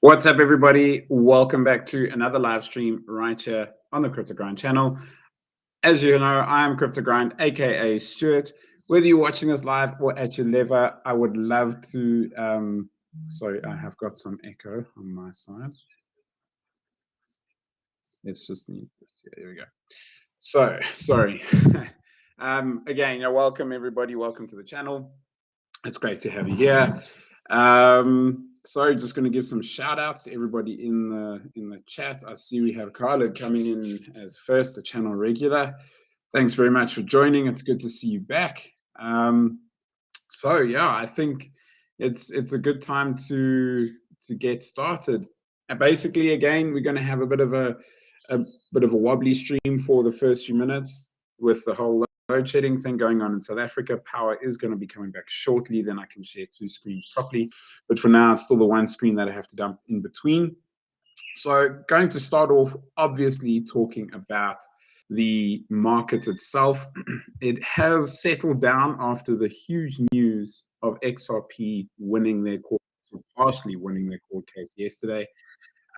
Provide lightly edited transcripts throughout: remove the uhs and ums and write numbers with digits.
What's up, everybody? Welcome back to another live stream right here on the Crypto Grind channel. As you know, I am Crypto Grind, aka Stuart. Whether you're watching us live or at your lever, I would love to. Sorry, I have got some echo on my side. Let's just mute this. Yeah, there we go. So, sorry. Again, welcome everybody. Welcome to the channel. It's great to have you here. So just going to give some shout outs to everybody in the chat. I see we have Carla coming in as first, a channel regular. Thanks very much for joining. It's good to see you back. So yeah, I think it's a good time to get started. And basically, again, we're going to have a bit of a wobbly stream for the first few minutes with the whole load shedding thing going on in South Africa. Power is going to be coming back shortly. Then I can share two screens properly. But for now, it's still the one screen that I have to dump in between. So going to start off, obviously, talking about the market itself. It has settled down after the huge news of XRP winning their court, or partially winning their court case yesterday.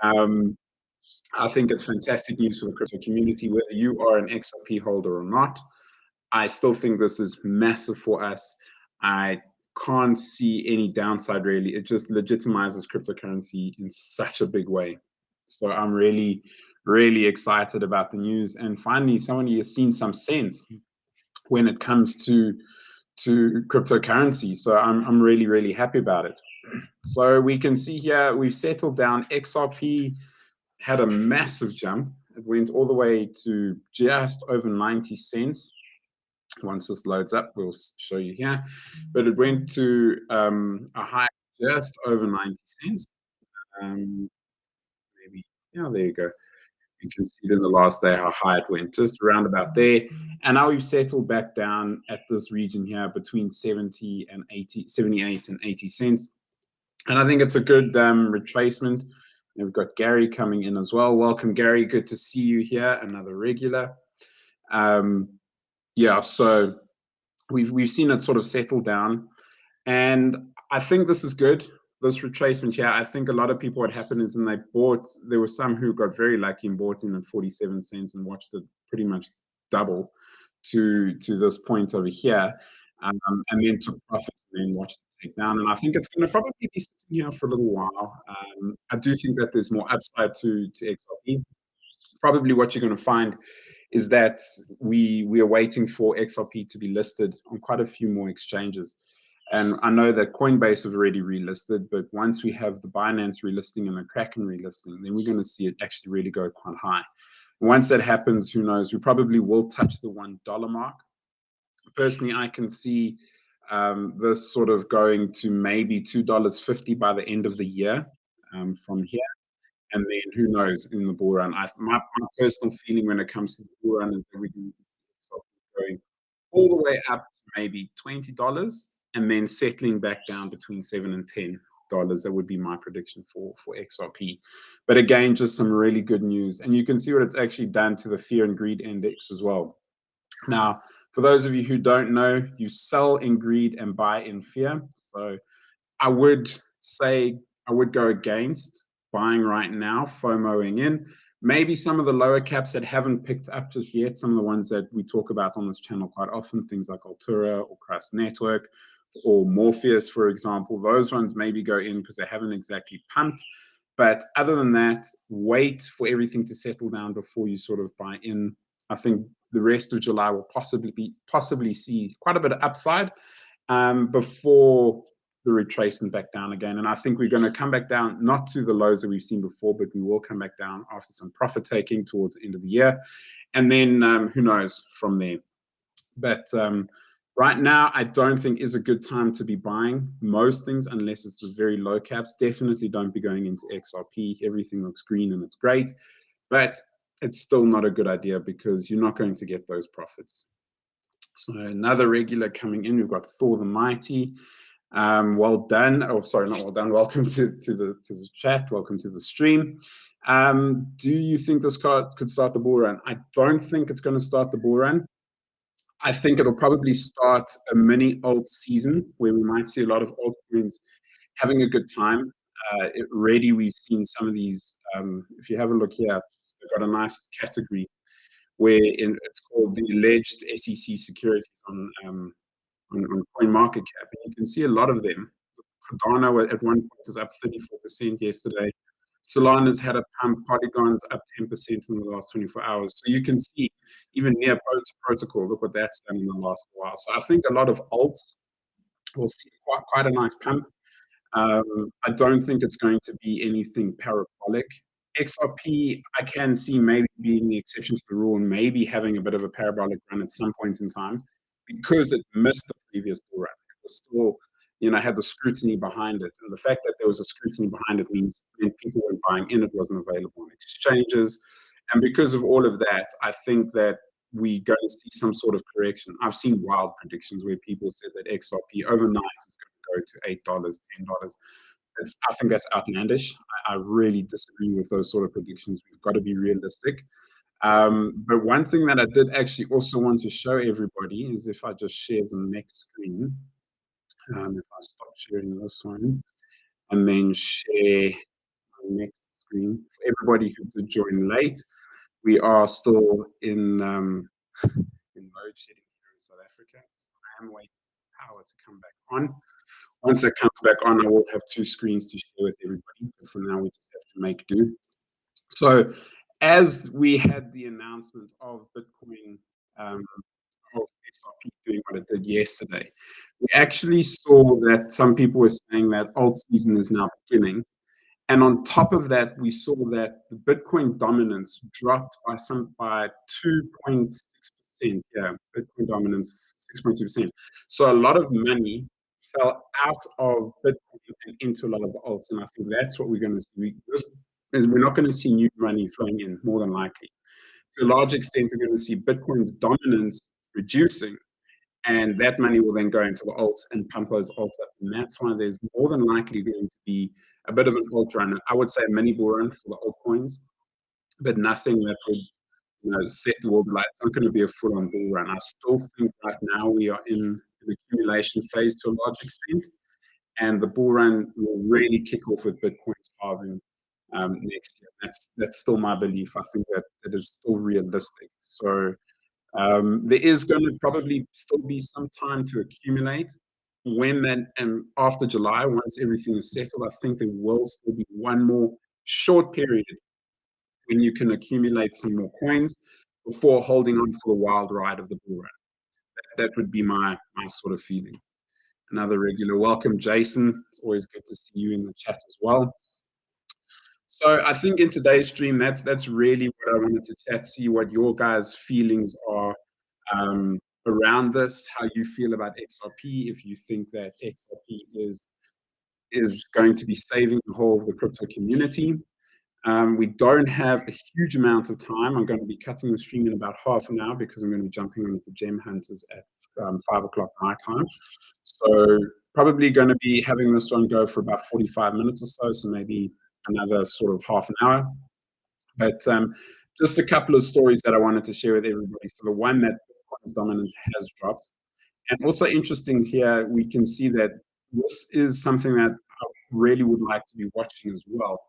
I think it's fantastic news for the crypto community, whether you are an XRP holder or not. I still think this is massive for us. I can't see any downside, really. It just legitimizes cryptocurrency in such a big way. So I'm really, really excited about the news. And finally, somebody has seen some sense when it comes to cryptocurrency. So I'm really, really happy about it. So we can see here we've settled down. XRP had a massive jump. It went all the way to just over 90 cents. Once this loads up, we'll show you here. But it went to a high just over 90 cents. Maybe, yeah, there you go. You can see it in the last day how high it went, just around about there. And now we've settled back down at this region here between 70 and 80, 78 and 80 cents. And I think it's a good retracement. And we've got Gary coming in as well. Welcome, Gary. Good to see you here. Another regular. Yeah, so we've seen it sort of settle down, and I think this is good. This retracement here, I think a lot of people, what happened is, and they bought. There were some who got very lucky and bought in at 47 cents and watched it pretty much double to this point over here, and then took profits and then watched it take down. And I think it's going to probably be sitting here for a little while. I do think that there's more upside to XRP. Probably what you're going to find is that we are waiting for XRP to be listed on quite a few more exchanges. And I know that Coinbase have already relisted, but once we have the Binance relisting and the Kraken relisting, then we're going to see it actually really go quite high. Once that happens, who knows? We probably will touch the $1 mark. Personally, I can see this sort of going to maybe $2.50 by the end of the year from here. And then who knows in the bull run? My personal feeling when it comes to the bull run is that we're going to see XRP going all the way up to maybe $20 and then settling back down between $7 and $10. That would be my prediction for XRP. But again, just some really good news. And you can see what it's actually done to the fear and greed index as well. Now, for those of you who don't know, you sell in greed and buy in fear. So I would say I would go against buying right now, FOMOing in. Maybe some of the lower caps that haven't picked up just yet, some of the ones that we talk about on this channel quite often, things like Altura or Crust Network or Morpheus, for example, those ones maybe go in because they haven't exactly pumped. But other than that, wait for everything to settle down before you sort of buy in. I think the rest of July will possibly see quite a bit of upside before the retracement back down again. And I think we're going to come back down, not to the lows that we've seen before, but we will come back down after some profit taking towards the end of the year. And then who knows from there. But right now, I don't think is a good time to be buying most things unless it's the very low caps. Definitely don't be going into XRP. Everything looks green and it's great, but it's still not a good idea because you're not going to get those profits. So another regular coming in, we've got Thor the Mighty. Well done. Oh, sorry, not well done. Welcome to the chat. Welcome to the stream. Do you think this card could start the bull run? I don't think it's going to start the bull run. I think it'll probably start a mini alt season where we might see a lot of altcoins having a good time. already we've seen some of these. If you have a look here, they've got a nice category where it's called the alleged SEC securities on CoinMarketCap, and you can see a lot of them. Cardano at one point was up 34% yesterday. Solana's had a pump. Polygon's up 10% in the last 24 hours. So you can see even near protocol, look what that's done in the last while. So I think a lot of alts will see quite a nice pump. I don't think it's going to be anything parabolic. XRP, I can see maybe being the exception to the rule and maybe having a bit of a parabolic run at some point in time because it missed the previous bull run. It was still, had the scrutiny behind it. And the fact that there was a scrutiny behind it means when people were buying in, it wasn't available on exchanges. And because of all of that, I think that we're going to see some sort of correction. I've seen wild predictions where people said that XRP overnight is going to go to $8, $10. I think that's outlandish. I really disagree with those sort of predictions. We've got to be realistic. But one thing that I did actually also want to show everybody is if I just share the next screen, if I stop sharing this one, and then share the next screen for everybody who did join late. We are still in load shedding here in South Africa. I am waiting for power to come back on. Once it comes back on, I will have two screens to share with everybody. But for now, we just have to make do. So as we had the announcement of Bitcoin, of XRP doing what it did yesterday, we actually saw that some people were saying that alt season is now beginning. And on top of that, we saw that the Bitcoin dominance dropped by 2.6%. Yeah, Bitcoin dominance 6.2%. So a lot of money fell out of Bitcoin and into a lot of the alts. And I think that's what we're going to see. We're not going to see new money flowing in, more than likely. To a large extent, we're going to see Bitcoin's dominance reducing. And that money will then go into the alts and pump those alts up. And that's why there's more than likely going to be a bit of an alt run. I would say a mini bull run for the altcoins, but nothing that would set the world alight. It's not going to be a full-on bull run. I still think right now we are in an accumulation phase to a large extent, and the bull run will really kick off with Bitcoin's halving next year. That's still my belief. I think that it is still realistic. So there is going to probably still be some time to accumulate. When that and after July, once everything is settled, I think there will still be one more short period when you can accumulate some more coins before holding on for the wild ride of the bull run. That would be my sort of feeling. Another regular welcome, Jason. It's always good to see you in the chat as well. So I think in today's stream, that's really what I wanted to chat, see what your guys' feelings are around this, how you feel about XRP, if you think that XRP is going to be saving the whole of the crypto community. We don't have a huge amount of time. I'm going to be cutting the stream in about half an hour because I'm going to be jumping on with the Gem Hunters at 5 o'clock my time. So probably going to be having this one go for about 45 minutes or so, so maybe another sort of half an hour. But just a couple of stories that I wanted to share with everybody. So the one that Bitcoin's dominance has dropped. And also interesting here, we can see that this is something that I really would like to be watching as well,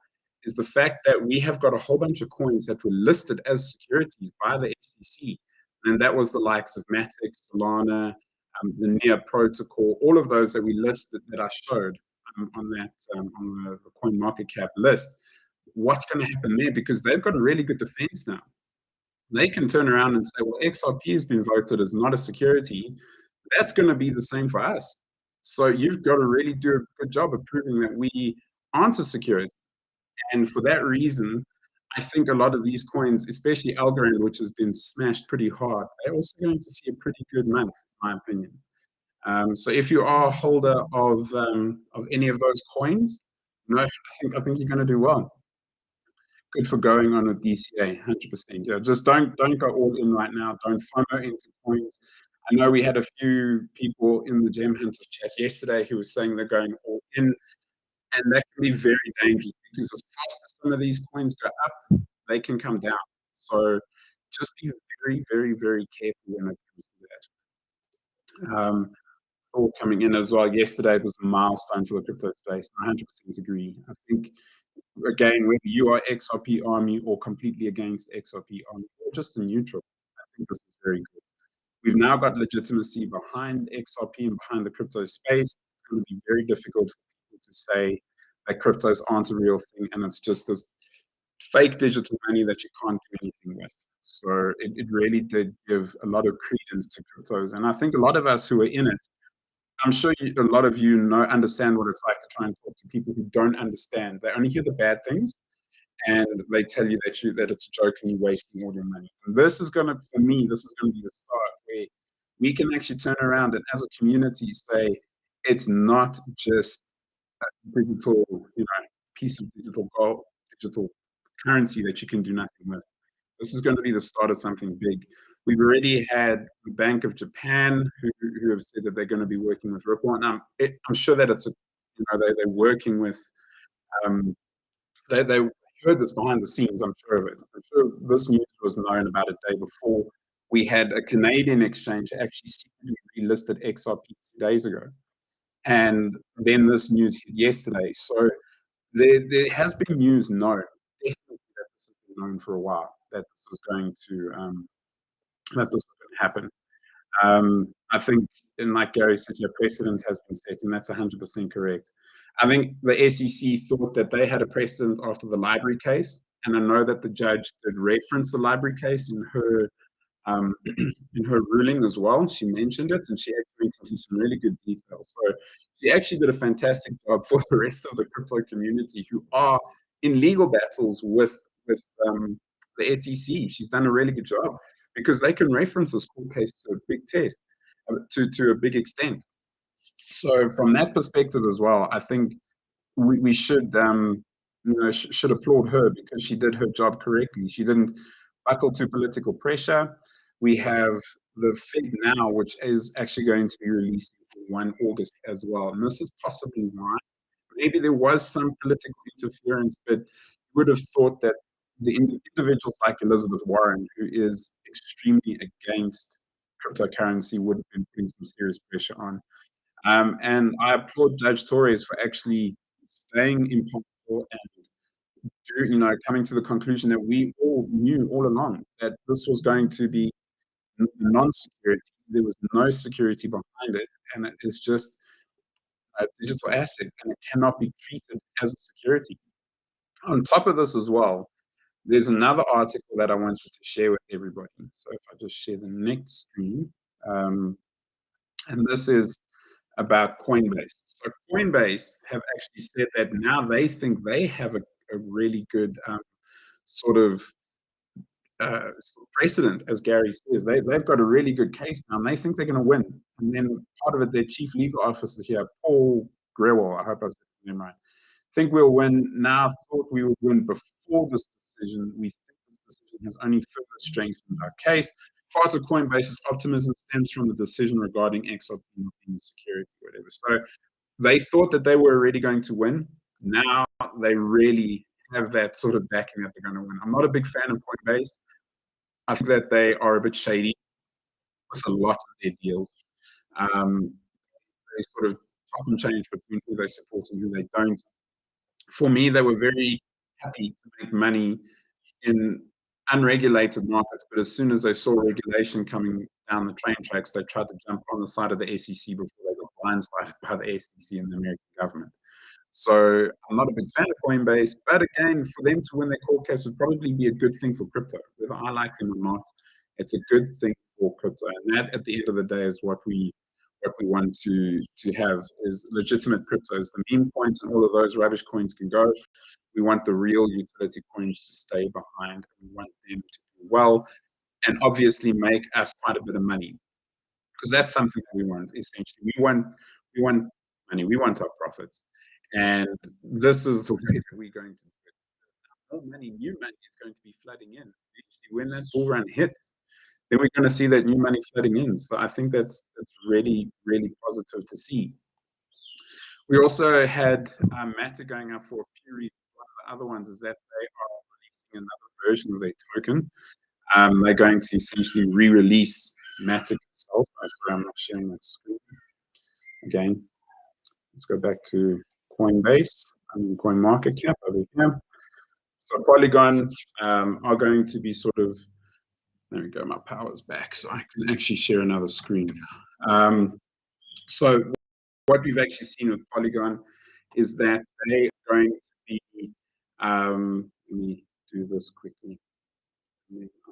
is the fact that we have got a whole bunch of coins that were listed as securities by the SEC. And that was the likes of Matic, Solana, the Near protocol, all of those that we listed that I showed on the CoinMarketCap list. What's going to happen there? Because they've got a really good defense now. They can turn around and say, well, XRP has been voted as not a security. That's going to be the same for us. So you've got to really do a good job of proving that we aren't a security. And for that reason, I think a lot of these coins, especially Algorand, which has been smashed pretty hard, they're also going to see a pretty good month, in my opinion. So if you are a holder of any of those coins, I think you're going to do well. Good for going on with DCA, 100%. Yeah, just don't go all in right now. Don't FOMO into coins. I know we had a few people in the Gem Hunters chat yesterday who were saying they're going all in, and that can be very dangerous because as fast as some of these coins go up, they can come down. So just be very, very, very careful when it comes to that. thought coming in as well. Yesterday it was a milestone for the crypto space. I 100% agree. I think again, whether you are XRP army or completely against XRP army or just a neutral, I think this is very good. We've now got legitimacy behind XRP and behind the crypto space. It's going to be very difficult for people to say that cryptos aren't a real thing and it's just this fake digital money that you can't do anything with. So it really did give a lot of credence to cryptos. And I think a lot of us who are in it, I'm sure a lot of you understand what it's like to try and talk to people who don't understand. They only hear the bad things and they tell you that it's a joke and you're wasting all your money. And this is going to, for me, this is going to be the start where we can actually turn around and as a community say, it's not just a digital, piece of digital gold, digital currency that you can do nothing with. This is going to be the start of something big. We've already had the Bank of Japan who have said that they're going to be working with Ripple, and I'm sure that it's they're working with they heard this behind the scenes. I'm sure of it. I'm sure this news was known about a day before. We had a Canadian exchange actually secretly relisted XRP 2 days ago, and then this news hit yesterday. So there has been news known, definitely that this has been known for a while, that this is going to happen. I think, and like Gary says, your precedent has been set, and that's 100% correct. I think the SEC thought that they had a precedent after the library case, and I know that the judge did reference the library case in her ruling as well. She mentioned it, and she actually went into some really good details. So she actually did a fantastic job for the rest of the crypto community who are in legal battles with the SEC. She's done a really good job because they can reference this court case to a big test, to a big extent. So from that perspective as well, I think we should should applaud her because she did her job correctly. She didn't buckle to political pressure. We have the Fed now, which is actually going to be released in 1 August as well. And this is possibly why. Maybe there was some political interference, but you would have thought that the individuals like Elizabeth Warren, who is extremely against cryptocurrency, would have been putting some serious pressure on. And I applaud Judge Torres for actually staying impartial and coming to the conclusion that we all knew all along that this was going to be non-security. There was no security behind it, and it is just a digital asset, and it cannot be treated as a security. On top of this as well, there's another article that I want you to share with everybody. So if I just share the next screen, and this is about Coinbase. So Coinbase have actually said that now they think they have a really good sort of precedent, as Gary says. They've got a really good case now, and they think they're going to win. And then part of it, their chief legal officer here, Paul Grewal, I hope I said his name right, think we'll win now, thought we would win before this decision. We think this decision has only further strengthened our case. Part of Coinbase's optimism stems from the decision regarding XRP being security, whatever. So they thought that they were already going to win. Now they really have that sort of backing that they're going to win. I'm not a big fan of Coinbase. I think that they are a bit shady with a lot of their deals. They sort of chop and change between who they support and who they don't. For me, they were very happy to make money in unregulated markets, but as soon as they saw regulation coming down the train tracks, they tried to jump on the side of the SEC before they got blindsided by the SEC and the American government. So I'm not a big fan of Coinbase, but again, for them to win their court case would probably be a good thing for crypto. Whether I like them or not, it's a good thing for crypto. And that, at the end of the day, is what we want to have is legitimate cryptos. The meme coins and all of those rubbish coins can go. We want the real utility coins to stay behind. We want them to do well and obviously make us quite a bit of money, because that's something that we want. Essentially, we want money. We want our profits. And this is the way that we're going to do it. More money, new money is going to be flooding in. Actually, when that bull run hits, then we're going to see that new money flooding in. So I think that's really, really positive to see. We also had Matter going up for a few reasons. One of the other ones is that they are releasing another version of their token. They're going to essentially re-release Matic itself. Sorry, I'm not sharing that screen. again, let's go back to Coinbase and CoinMarketCap over here. So Polygon are going to be sort of, there we go, my power's back, so I can actually share another screen. So what we've actually seen with Polygon is that they are going to be, let me do this quickly.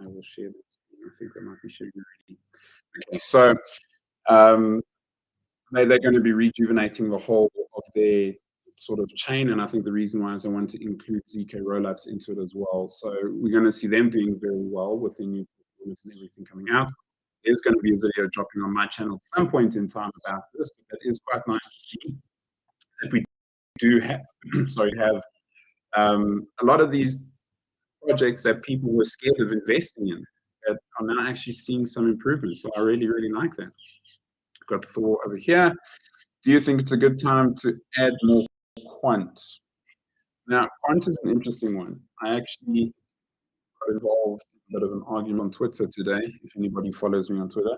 I will share this. I think I might be sharing already. Okay, so they're going to be rejuvenating the whole of their sort of chain, and I think the reason why is I want to include ZK rollups into it as well. So we're going to see them doing very well with the new performance and everything coming out. There's going to be a video dropping on my channel at some point in time about this, but it is quite nice to see that we do have, have a lot of these projects that people were scared of investing in that are now actually seeing some improvement. So I really, really like that. Got Thor over here. Do you think it's a good time to add more quant? Now, quant is an interesting one. I actually got involved in a bit of an argument on Twitter today, if anybody follows me on Twitter,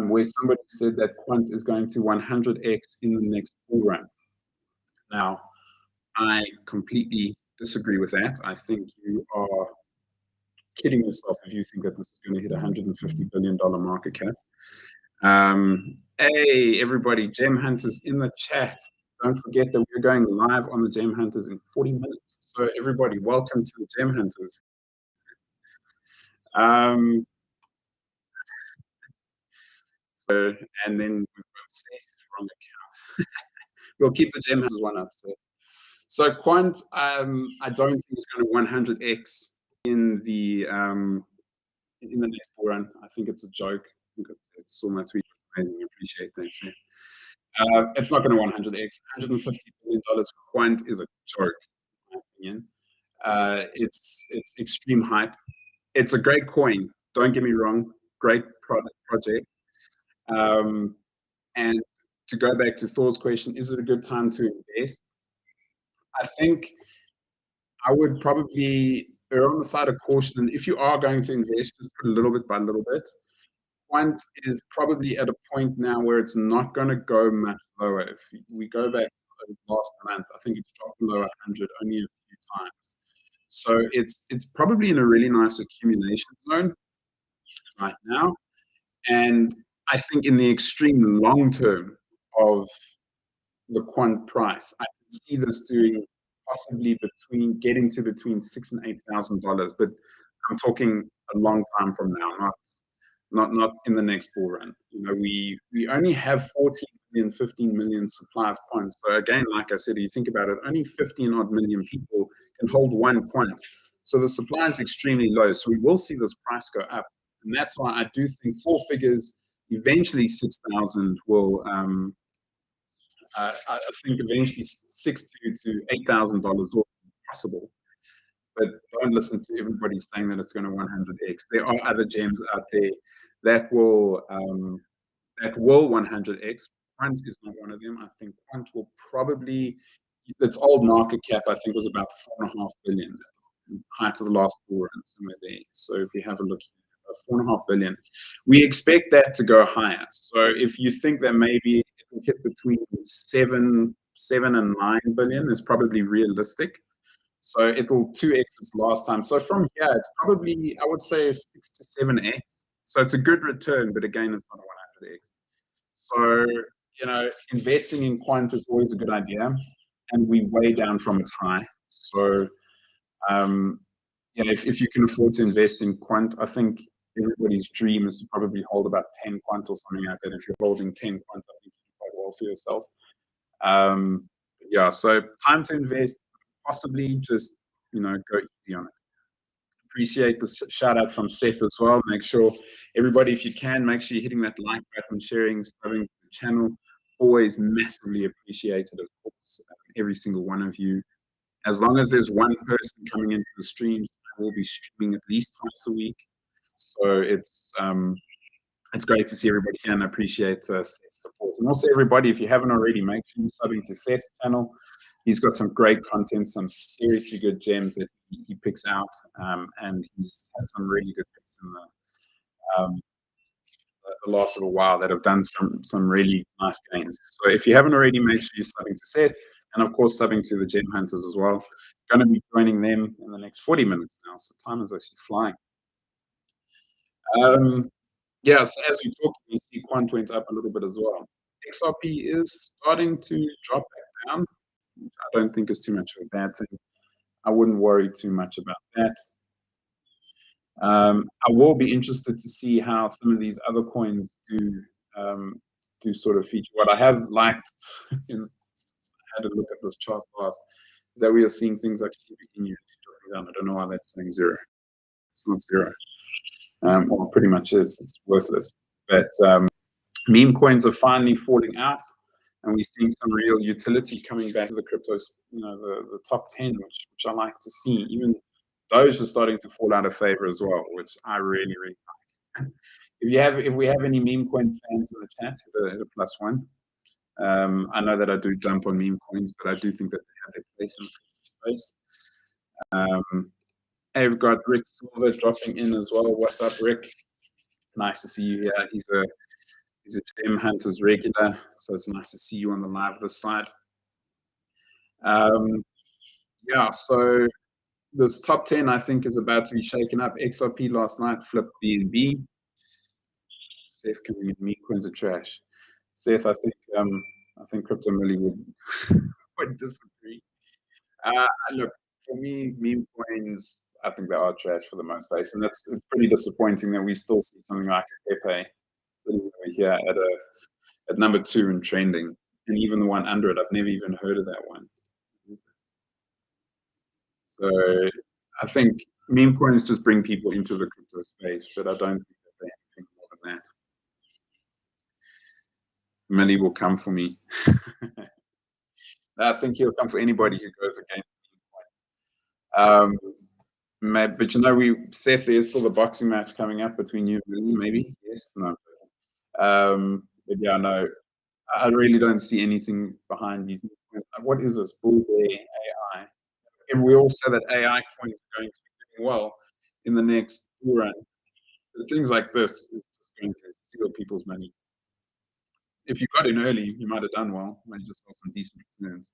where somebody said that quant is going to 100x in the next bull run. Now, I completely disagree with that. I think you are kidding yourself if you think that this is going to hit $150 billion market cap. Hey, everybody, Gem Hunters in the chat. Don't forget that we're going live on the Gem Hunters in 40 minutes. So everybody, welcome to the Gem Hunters. And then we've got Seth, wrong account. We'll keep the Gem Hunters one up. So quant, I don't think it's going to 100x in the next bull run. I think it's a joke. I think it's saw my tweet. Amazing, appreciate that. It's not going to 100x. $150 billion for quant is a joke, in my opinion. It's extreme hype. It's a great coin. Don't get me wrong. Great project. And to go back to Thor's question, is it a good time to invest? I think I would probably err on the side of caution. And if you are going to invest, just put a little bit by little bit. Quant is probably at a point now where it's not going to go much lower. If we go back to last month, I think it's dropped below 100 only a few times. So it's probably in a really nice accumulation zone right now. And I think in the extreme long term of the quant price, I can see this doing possibly getting to between $6,000 and $8,000. But I'm talking a long time from now, not in the next bull run. You know, we only have 14 million, 15 million supply of quants. So again, like I said, you think about it, only 15 odd million people can hold one quant. So the supply is extremely low. So we will see this price go up. And that's why I do think four figures, eventually 6,000 will, I think eventually $6,000 to $8,000 will be possible. But don't listen to everybody saying that it's going to 100x. There are other gems out there that will 100x. Quant is not one of them. I think Quant will probably, its old market cap I think was about 4.5 billion, height of the last bull run somewhere there. So if you have a look here, 4.5 billion, we expect that to go higher. So if you think that maybe it will hit between 7 and 9 billion, is probably realistic. So it will 2x its last time. So from here, it's probably, I would say, 6 to 7x. So it's a good return, but again, it's not a 100x. So, you know, investing in quant is always a good idea, and we way down from its high. So, you know, if you can afford to invest in quant, I think everybody's dream is to probably hold about 10 quant or something like that. If you're holding 10 quant, I think you do quite well for yourself. Yeah, so time to invest. Possibly just, you know, go easy on it. Appreciate the shout out from Seth as well. Make sure everybody, if you can, make sure you're hitting that like button, sharing, subbing to the channel. Always massively appreciated, of course, every single one of you. As long as there's one person coming into the streams, I will be streaming at least twice a week. So it's great to see everybody here, and I appreciate Seth's support. And also everybody, if you haven't already, make sure you're subbing to Seth's channel. He's got some great content, some seriously good gems that he picks out, and he's had some really good picks in the last little while that have done some really nice gains. So if you haven't already, make sure you're subbing to Seth, and of course subbing to the Gem Hunters as well. Going to be joining them in the next 40 minutes now, so time is actually flying. Yeah, so as we talk, you see Quant went up a little bit as well. XRP is starting to drop back down, which I don't think is too much of a bad thing. I wouldn't worry too much about that. I will be interested to see how some of these other coins do sort of feature. What I have liked, in, I had a look at this chart last, is that we are seeing things like Shiba dropping down. I don't know why that's saying zero. It's not zero. Well, pretty much is. It's worthless. But meme coins are finally falling out, and we're seeing some real utility coming back to the cryptos. The top 10, which I like to see. Even those are starting to fall out of favor as well, which I really like. If we have any meme coin fans in the chat, hit a +1. I know that I do jump on meme coins, but I do think that they have their place in the crypto space. Hey, we've got Rick Silver dropping in as well. What's up, Rick? Nice to see you here. He's a Gem Hunters regular, so it's nice to see you on the live this side. Yeah, so this top 10 I think is about to be shaken up. XRP last night flipped BNB. Seth coming in, meme coins are trash. Seth, I think Crypto Millie would disagree. Look, for me, meme coins, I think they are trash for the most part, and it's pretty disappointing that we still see something like a Pepe sitting over here at number 2 in trending, and even the one under it, I've never even heard of that one. So I think meme coins just bring people into the crypto space, but I don't think that they're anything more than that. Millie will come for me. I think he'll come for anybody who goes against meme coins. But Seth, there's still the boxing match coming up between you and Millie, maybe? Yes? No. But yeah, no, I really don't see anything behind these. What is this? Bull Bear AI. If we all say that AI coins are going to be doing well in the next run, things like this is just going to steal people's money. If you got in early, you might have done well. Might just saw some decent returns.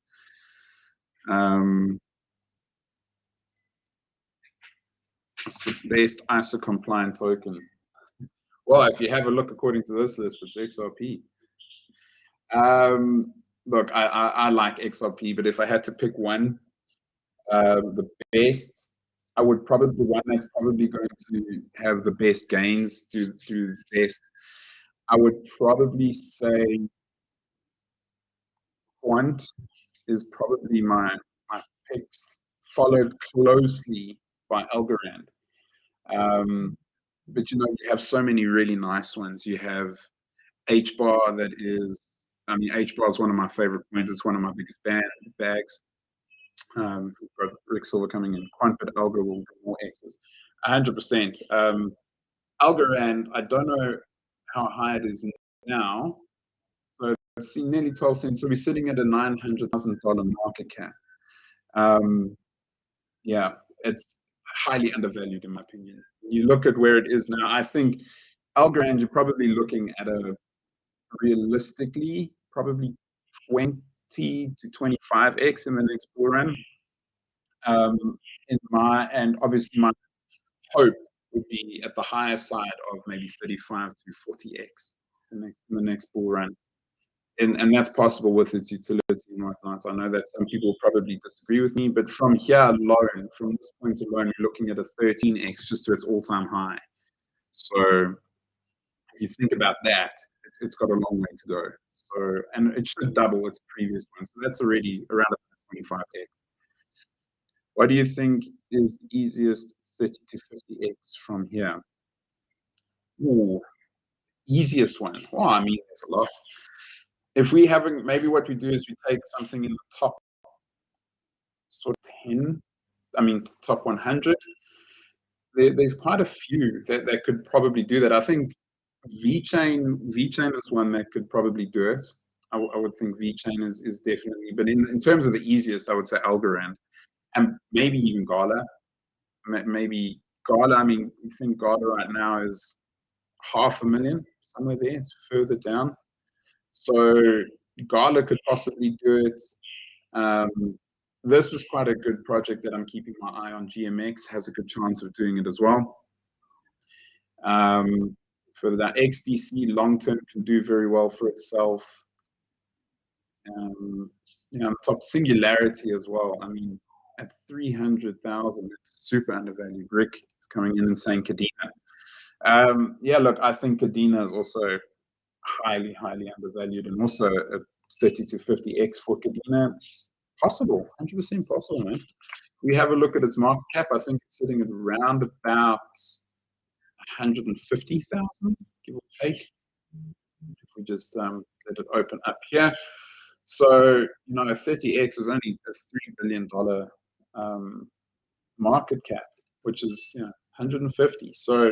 It's the best ISO compliant token. Well, if you have a look according to this list, it's XRP. Look, I like XRP, but if I had to pick one, the best, I would probably, the one that's probably going to have the best gains, do the best, I would probably say Quant is probably my picks, followed closely by Algorand. But you have so many really nice ones. You have HBAR that is, HBAR is one of my favorite coins. It's one of my biggest bags. We've got Rick Silver coming in. Quant, but Algo will get more X's. 100%. Algorand, I don't know how high it is now. So it's seen nearly 12 cents. So we're sitting at a $900,000 market cap. Yeah, it's highly undervalued in my opinion. You look at where it is now, I think Algorand, you're probably looking at a realistically probably 20 to 25x in the next bull run. And obviously my hope would be at the higher side of maybe 35 to 40x in the next bull run. And that's possible with its utility and whatnot. I know that some people probably disagree with me, but from here alone, from this point alone, we're looking at a 13x just to its all-time high. So if you think about that, it's got a long way to go. So, and it should double its previous one. So that's already around 25x. What do you think is the easiest 30 to 50x from here? Ooh, easiest one. Well, I mean, there's a lot. If we haven't, maybe what we do is we take something in the top sort of 10, top 100. There's quite a few that could probably do that. I think VeChain is one that could probably do it. I would think VeChain is definitely, but in terms of the easiest, I would say Algorand, and maybe even Gala. Maybe Gala, I think Gala right now is 500,000, somewhere there. It's further down. So Gala could possibly do it. This is quite a good project that I'm keeping my eye on. GMX has a good chance of doing it as well. For that XDC long term can do very well for itself. Top Singularity as well. I mean, at 300,000, it's super undervalued. Rick is coming in and saying Kadena. Yeah, look, I think Kadena is also highly undervalued, and also a 30 to 50x for Kadena. Possible, 100% possible, man. We have a look at its market cap. I think it's sitting at around about 150,000, give or take. If we just let it open up here. So, 30x is only a $3 billion market cap, which is 150. So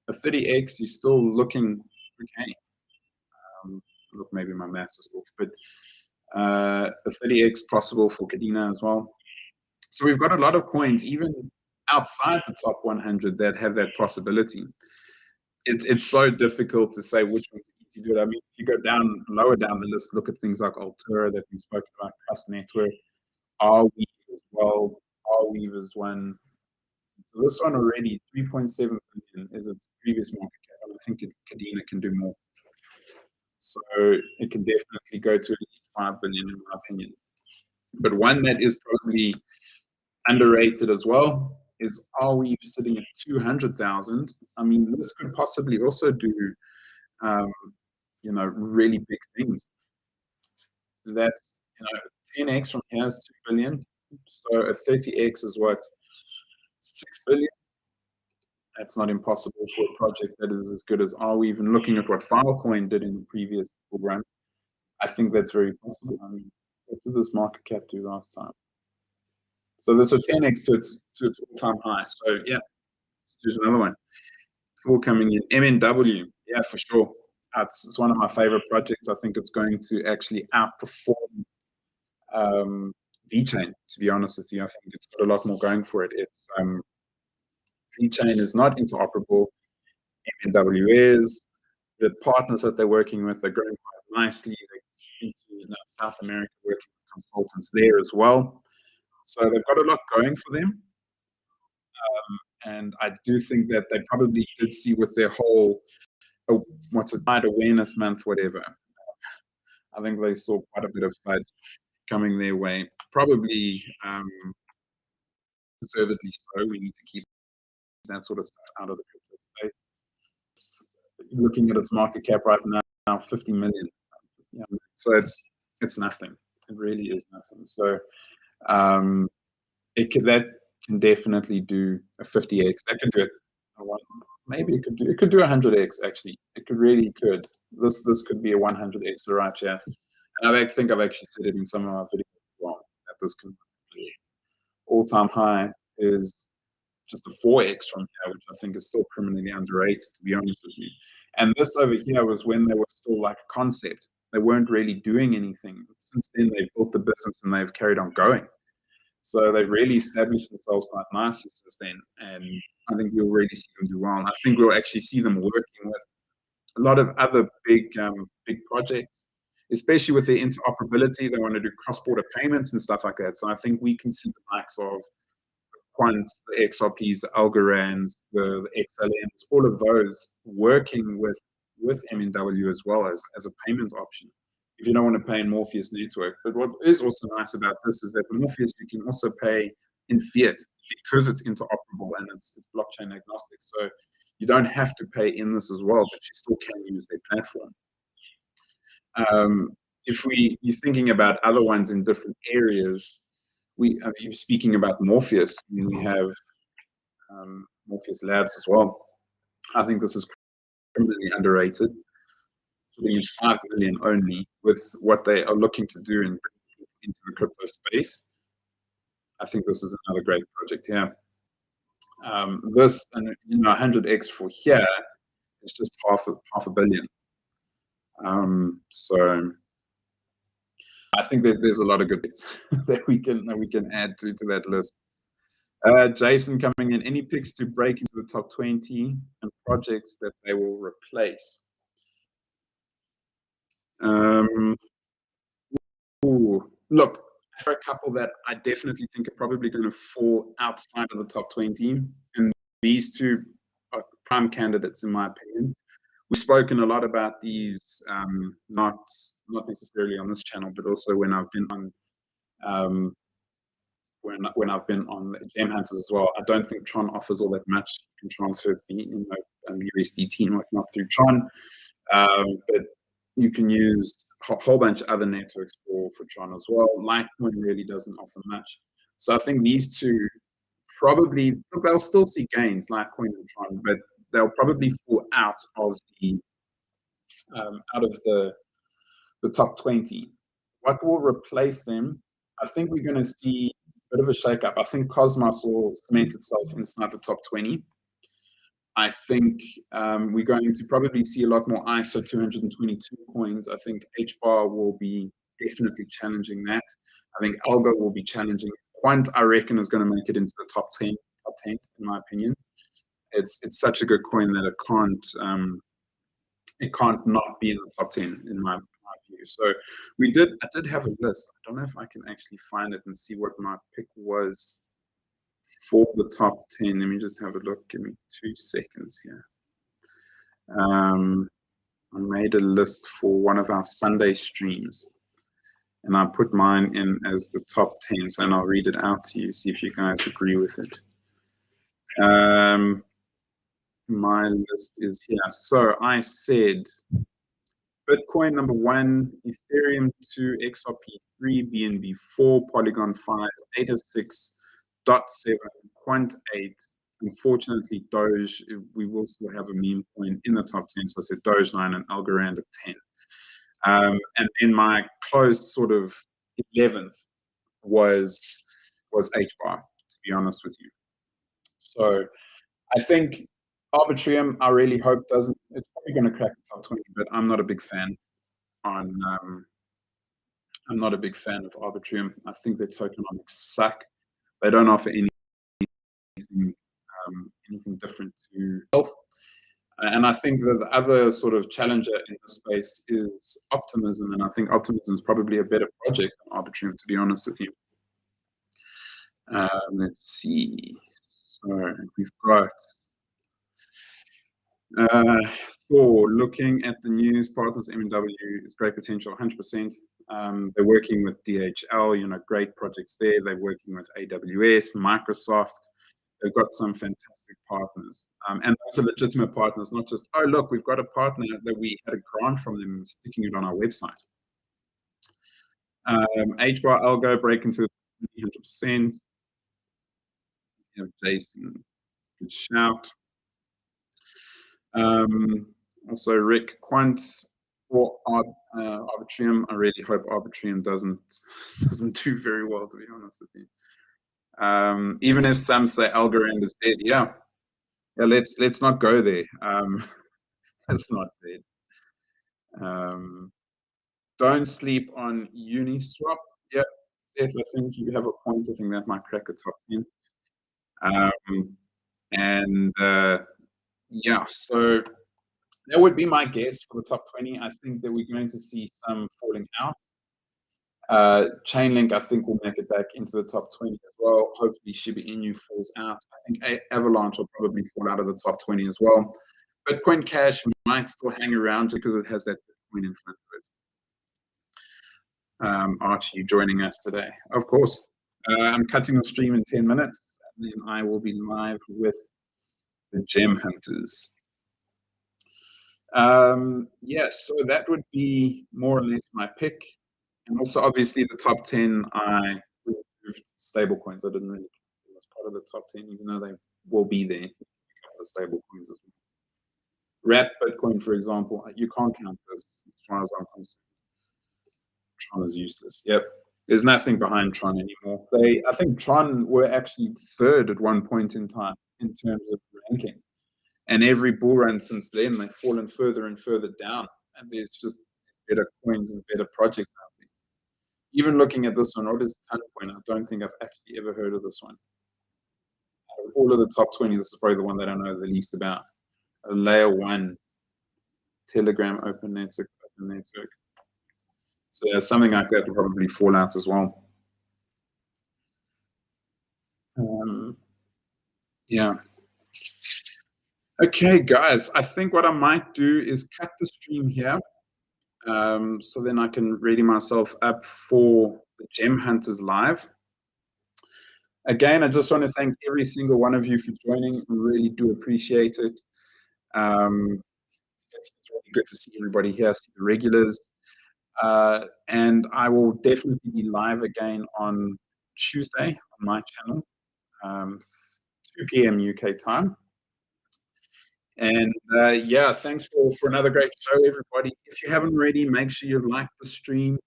a 30x, you're still looking okay. Look, maybe my maths is off, but a 30x possible for Kadena as well. So we've got a lot of coins, even outside the top 100, that have that possibility. It's so difficult to say which ones are easy to do it. I mean, if you go down lower down the list, look at things like Altura that we've spoken about, Trust Network, Arweave as well. Arweave is one. So this one already, 3.7 billion is its previous market cap, and I think Kadena can do more. So it can definitely go to at least 5 billion, in my opinion. But one that is probably underrated as well is Arweave sitting at 200,000. I mean, this could possibly also do, really big things. That's 10x from here is 2 billion. So a 30x is what, 6 billion. That's not impossible for a project that is as good as Arweave. And looking at what Filecoin did in the previous run, I think that's very possible. I mean, what did this market cap do last time? So there's a 10x to its all-time high. So yeah, there's another one. Full coming in. MNW, yeah, for sure. It's one of my favorite projects. I think it's going to actually outperform VeChain, to be honest with you. I think it's got a lot more going for it. It's VeChain is not interoperable. MNW is. The partners that they're working with are growing quite nicely. They're into South America, working with consultants there as well. So they've got a lot going for them. And I do think that they probably did see with their whole, Pride Awareness Month, whatever. I think they saw quite a bit of FUD coming their way. Probably deservedly so. We need to keep that sort of stuff out of the crypto space. Looking at its market cap right now, 50 million. Yeah, so it's nothing. It really is nothing. So that can definitely do a 50x. That could do it. Maybe it could do 100x actually. It really could. This could be a 100x right here. And I think I've actually said it in some of my videos as well, that this can be all-time high is just a 4x from here, which I think is still criminally underrated, to be honest with you. And this over here was when they were still like a concept. They weren't really doing anything. Since then, they've built the business and they've carried on going. So they've really established themselves quite nicely since then. And I think we'll really see them do well. And I think we'll actually see them working with a lot of other big projects, especially with their interoperability. They want to do cross-border payments and stuff like that. So I think we can see the likes of Quants, the XRPs, the Algorands, the XLMs, all of those working with MNW as well as a payment option if you don't want to pay in Morpheus network. But what is also nice about this is that Morpheus, you can also pay in fiat because it's interoperable and it's blockchain agnostic. So you don't have to pay in this as well, but you still can use their platform. If you're thinking about other ones in different areas, you're speaking about Morpheus. I mean, we have Morpheus Labs as well. I think this is criminally underrated. Sitting at 5 million only with what they are looking to do into the crypto space. I think this is another great project here. This and 100x for here is just half a billion. So I think there's a lot of good bits that we can add to that list. Jason coming in, any picks to break into the top 20 and projects that they will replace? Um, look, for a couple that I definitely think are probably going to fall outside of the top 20, and these two are prime candidates in my opinion. We've spoken a lot about these, not necessarily on this channel, but also when I've been on um, when I've been on Gem Hunters as well. I don't think Tron offers all that much. You can transfer USDT and whatnot through Tron, but you can use a whole bunch of other networks for Tron as well. Litecoin really doesn't offer much. So I think these two probably, they'll still see gains, Litecoin and Tron, but they'll probably fall out of the top 20. What will replace them? I think we're going to see a bit of a shakeup. I think Cosmos will cement itself inside the top 20. I think we're going to probably see a lot more ISO 222 coins. I think HBAR will be definitely challenging that. I think Algo will be challenging. Quant, I reckon, is going to make it into the top 10, in my opinion. It's such a good coin that it can't not be in the top 10 in my view. So I did have a list. I don't know if I can actually find it and see what my pick was for the top 10. Let me just have a look. Give me 2 seconds here. I made a list for one of our Sunday streams, and I put mine in as the top 10. So, and I'll read it out to you, see if you guys agree with it. My list is here. So I said Bitcoin number 1, Ethereum 2, XRP 3, BNB 4, Polygon 5, ADA 6, DOT 7, Quant 8. Unfortunately, Doge, we will still have a meme coin in the top 10. So I said Doge 9 and Algorand at 10. And then my close sort of 11th was HBAR, to be honest with you. So I think Arbitrium, I really hope doesn't. It's probably going to crack the top 20, but I'm not a big fan. I'm not a big fan of Arbitrium. I think their tokenomics suck. They don't offer anything different to health. And I think that the other sort of challenger in the space is Optimism, and I think Optimism is probably a better project than Arbitrium, to be honest with you. Let's see. So we've got Thor, looking at the news, partners MW is great potential, 100%. They're working with DHL, great projects there. They're working with AWS, Microsoft. They've got some fantastic partners. And those are legitimate partners, not just, oh, look, we've got a partner that we had a grant from them, sticking it on our website. HBAR Algo break into 100%. Jason, good shout. Also, Rick Quant for Arbitrium. I really hope Arbitrium doesn't do very well, to be honest with you. Even if some say Algorand is dead, yeah, let's not go there. It's not dead. Don't sleep on Uniswap. Yeah, Seth, I think you have a point. I think that might crack a top 10. Yeah, so that would be my guess for the top 20. I think that we're going to see some falling out. Chainlink, I think, will make it back into the top 20 as well. Hopefully, Shiba Inu falls out. I think Avalanche will probably fall out of the top 20 as well. Bitcoin Cash might still hang around because it has that Bitcoin in front of it. Archie, joining us today. Of course. I'm cutting the stream in 10 minutes, and then I will be live with the Gem Hunters. Yeah, so that would be more or less my pick. And also, obviously, the top 10, I removed stable coins. I didn't really think it was part of the top 10, even though they will be there. A couple of stable coins as well. Wrap Bitcoin, for example, you can't count this as far as I'm concerned. Tron is useless. Yep. There's nothing behind Tron anymore. I think Tron were actually third at one point in time in terms of ranking. And every bull run since then, they've fallen further and further down. And there's just better coins and better projects out there. Even looking at this one, what is Toncoin? I don't think I've actually ever heard of this one. Out of all of the top 20, this is probably the one that I know the least about. A layer 1 Telegram open network. So yeah, something like that will probably fall out as well. Yeah. Okay, guys, I think what I might do is cut the stream here, so then I can ready myself up for the Gem Hunters live. Again, I just want to thank every single one of you for joining. Really do appreciate it. Um, it's really good to see everybody here, see the regulars. And I will definitely be live again on Tuesday on my channel, 2 p.m. UK time. And yeah, thanks for another great show, everybody. If you haven't already, make sure you like the stream.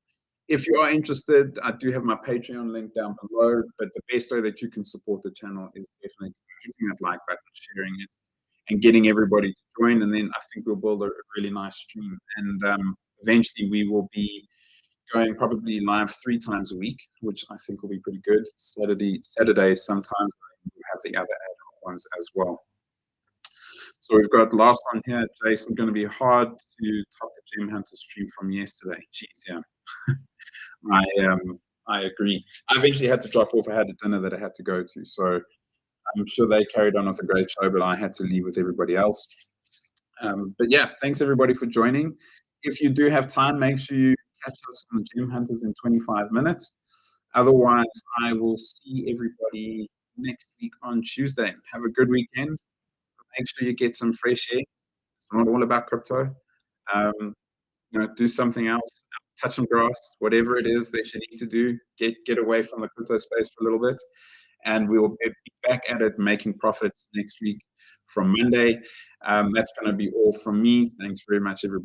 If you are interested, I do have my Patreon link down below, but the best way that you can support the channel is definitely hitting that like button, sharing it, and getting everybody to join. And then I think we'll build a really nice stream. And eventually we will be going probably live 3 times a week, which I think will be pretty good. Saturdays sometimes we have the other ad hoc ones as well. So we've got last one here, Jason, going to be hard to top the Gem Hunter stream from yesterday. Jeez, yeah. I agree. I eventually had to drop off. I had a dinner that I had to go to. So I'm sure they carried on with a great show, but I had to leave with everybody else. But yeah, thanks everybody for joining. If you do have time, make sure you catch us on the Gem Hunters in 25 minutes. Otherwise, I will see everybody next week on Tuesday. Have a good weekend. Make sure you get some fresh air. It's not all about crypto. Um, do something else, touch some grass, whatever it is that you need to do. Get away from the crypto space for a little bit, and we will be back at it making profits next week from Monday. That's going to be all from me. Thanks very much, everybody.